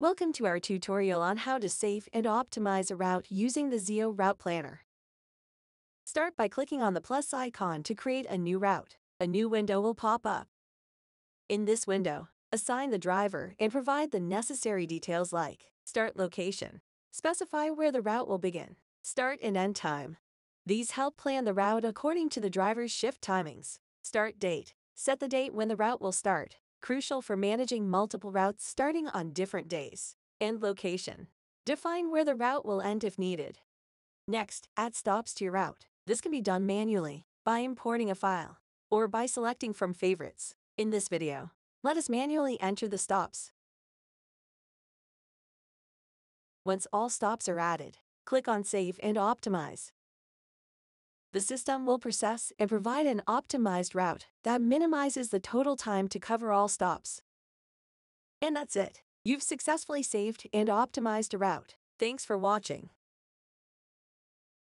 Welcome to our tutorial on how to save and optimize a route using the Zeo Route Planner. Start by clicking on the plus icon to create a new route. A new window will pop up. In this window, assign the driver and provide the necessary details like start location. Specify where the route will begin, start and end time. These help plan the route according to the driver's shift timings. Start date. Set the date when the route will start, crucial for managing multiple routes starting on different days. End location. Define where the route will end if needed. Next, add stops to your route. This can be done manually, by importing a file, or by selecting from favorites. In this video, let us manually enter the stops. Once all stops are added, click on Save and Optimize. The system will process and provide an optimized route that minimizes the total time to cover all stops. And that's it. You've successfully saved and optimized a route. Thanks for watching.